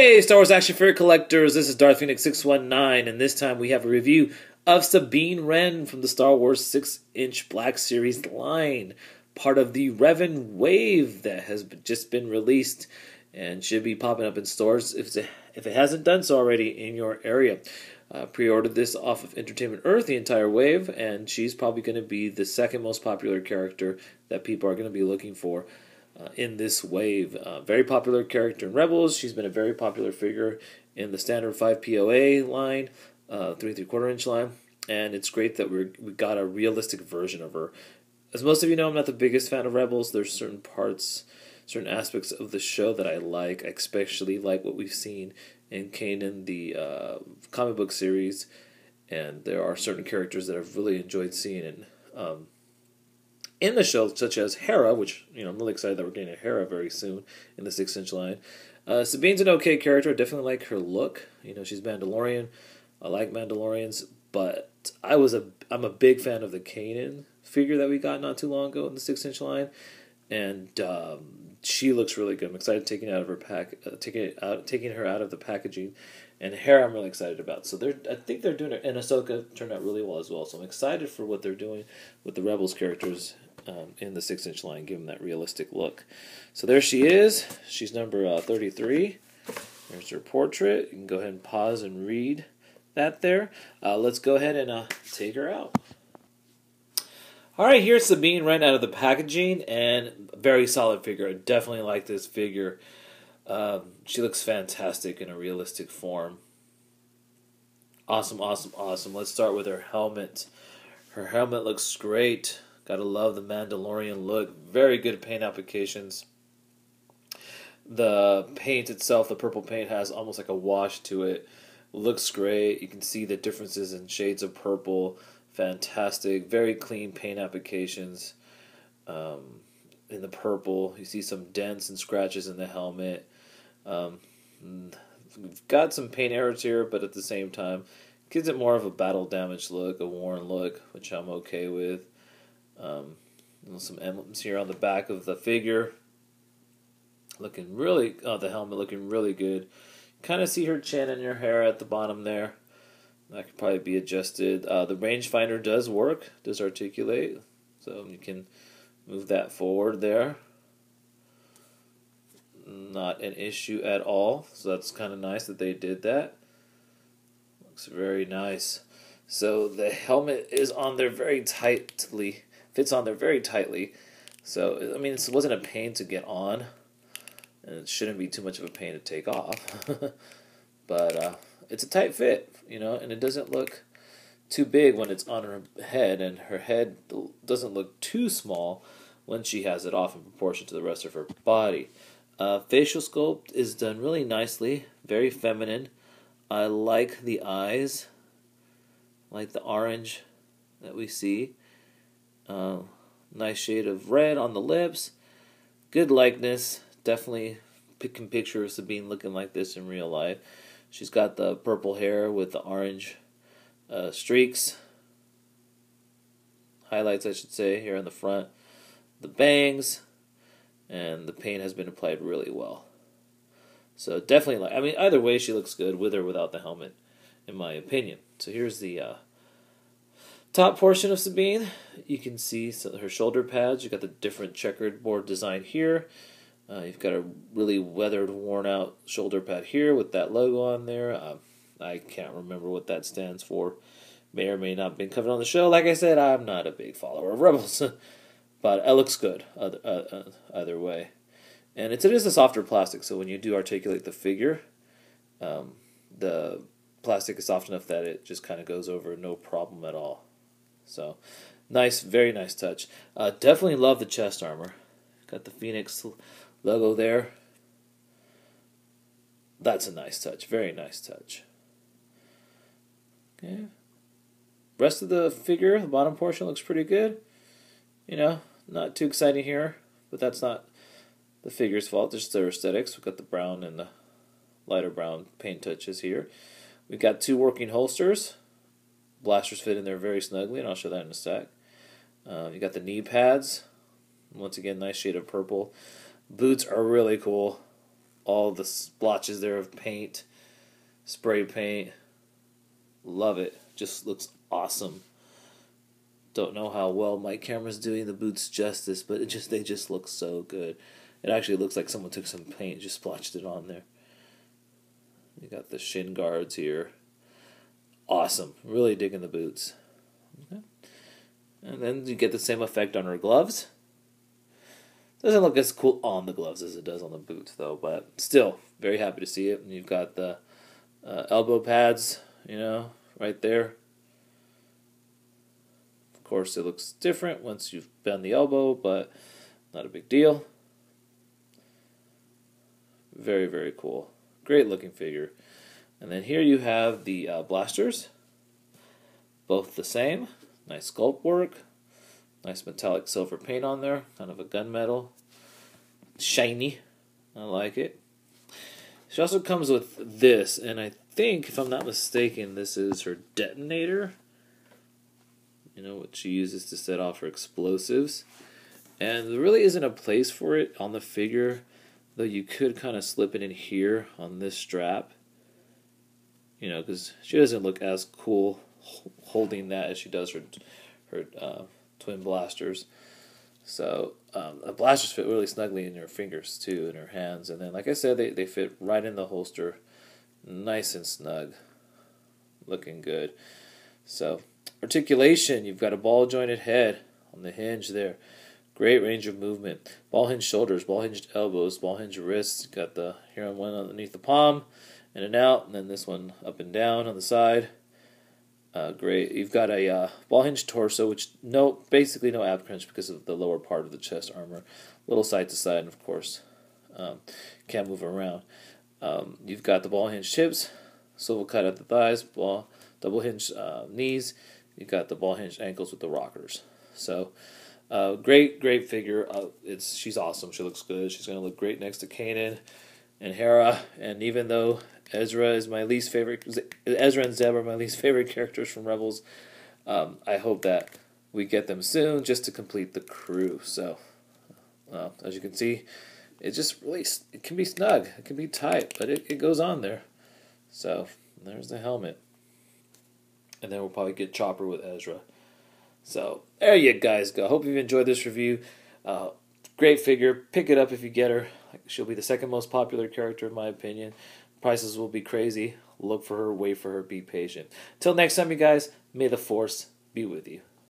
Hey, Star Wars action figure collectors, this is Darth Phoenix 619, and this time we have a review of Sabine Wren from the Star Wars 6-inch Black Series line, part of the Revan Wave that has just been released and should be popping up in stores if it hasn't done so already in your area. Pre-ordered this off of Entertainment Earth, the entire wave, and she's probably going to be the second most popular character that people are going to be looking for in this wave. Very popular character in Rebels. She's been a very popular figure in the standard 5 POA line, 3 3/4 inch line, and it's great that we got a realistic version of her. As most of you know, I'm not the biggest fan of Rebels. There's certain parts, certain aspects of the show that I like. I especially like what we've seen in Kanan, the comic book series, and there are certain characters that I've really enjoyed seeing in the show, such as Hera, which I'm really excited that we're getting a Hera very soon in the 6-inch line. Sabine's an okay character. I definitely like her look. She's Mandalorian. I like Mandalorians, but I'm a big fan of the Kanan figure that we got not too long ago in the 6-inch line, and she looks really good. I'm excited taking her out of the packaging, and Hera I'm really excited about. So I think they're doing it, and Ahsoka turned out really well as well. So I'm excited for what they're doing with the Rebels characters in the 6-inch line, give them that realistic look. So there she is. She's number 33. There's her portrait. You can go ahead and pause and read that there. Let's go ahead and take her out. Alright, here's Sabine Wren out of the packaging, and very solid figure. I definitely like this figure. She looks fantastic in a realistic form. Awesome, awesome, awesome. Let's start with her helmet. Her helmet looks great. Gotta love the Mandalorian look. Very good paint applications. The paint itself, the purple paint, has almost like a wash to it. Looks great. You can see the differences in shades of purple. Fantastic. Very clean paint applications. In the purple, you see some dents and scratches in the helmet. We've got some paint errors here, but at the same time, gives it more of a battle damaged look, a worn look, which I'm okay with. Some emblems here on the back of the figure, looking really. The helmet looking really good. Kind of see her chin and her hair at the bottom there. That could probably be adjusted. The rangefinder does work, does articulate, so you can move that forward there. Not an issue at all, so that's kind of nice that they did that. Looks very nice. So the helmet is on there very tightly, fits on there very tightly. So, I mean, it wasn't a pain to get on, and it shouldn't be too much of a pain to take off. But it's a tight fit, and it doesn't look too big when it's on her head, and her head doesn't look too small when she has it off in proportion to the rest of her body. Facial sculpt is done really nicely, very feminine. I like the eyes, like the orange that we see. Nice shade of red on the lips. Good likeness. Definitely can picture Sabine looking like this in real life. She's got the purple hair with the orange streaks. Highlights, I should say, here in the front. The bangs. And the paint has been applied really well. So definitely, either way she looks good, with or without the helmet, in my opinion. So here's the top portion of Sabine. You can see her shoulder pads. You've got the different checkered board design here. You've got a really weathered, worn out shoulder pad here with that logo on there. I can't remember what that stands for. May or may not have been covered on the show. Like I said, I'm not a big follower of Rebels. But it looks good either way. And it is a softer plastic, so when you do articulate the figure, the plastic is soft enough that it just kind of goes over no problem at all. So, nice, very nice touch. Definitely love the chest armor. Got the Phoenix logo there. That's a nice touch, very nice touch. Okay. Rest of the figure, the bottom portion looks pretty good. Not too exciting here, but that's not the figure's fault, just their aesthetics. We've got the brown and the lighter brown paint touches here. We've got 2 working holsters. Blasters fit in there very snugly, and I'll show that in a sec. You got the knee pads. Once again, nice shade of purple. Boots are really cool. all the splotches there of paint, spray paint. Love it. Just looks awesome. Don't know how well my camera's doing the boots justice, but they just look so good. It actually looks like someone took some paint and just splotched it on there. You got the shin guards here. Awesome. Really digging the boots. Okay. And then you get the same effect on her gloves. Doesn't look as cool on the gloves as it does on the boots, though, but still, very happy to see it. And you've got the elbow pads, right there. Of course, it looks different once you've bent the elbow, but not a big deal. Very, very cool. Great looking figure. And then here you have the blasters. Both the same. Nice sculpt work. Nice metallic silver paint on there. Kind of a gunmetal. Shiny. I like it. She also comes with this, and I think, if I'm not mistaken, this is her detonator. What she uses to set off her explosives. And there really isn't a place for it on the figure, though you could kind of slip it in here on this strap. Because she doesn't look as cool holding that as she does her twin blasters. So the blasters fit really snugly in her fingers too, in her hands. And then, like I said, they fit right in the holster, nice and snug, looking good. So articulation, you've got a ball jointed head on the hinge there. Great range of movement. Ball hinged shoulders, ball hinged elbows, ball hinged wrists. Got the here on one underneath the palm, in and out, and then this one up and down on the side. Great. You've got a ball hinged torso, which basically no ab crunch because of the lower part of the chest armor. Little side to side, and of course, can't move around. You've got the ball hinged hips, swivel cut at the thighs, double hinged knees. You've got the ball hinged ankles with the rockers. So, great figure. She's awesome. She looks good. She's going to look great next to Kanan and Hera. And even though Ezra and Zeb are my least favorite characters from Rebels, I hope that we get them soon just to complete the crew. So, as you can see, it can be snug. It can be tight, but it goes on there. So, there's the helmet. And then we'll probably get Chopper with Ezra. So, there you guys go. Hope you've enjoyed this review. Great figure. Pick it up if you get her. She'll be the second most popular character in my opinion. Prices will be crazy. Look for her, wait for her, be patient. Till next time, you guys, may the Force be with you.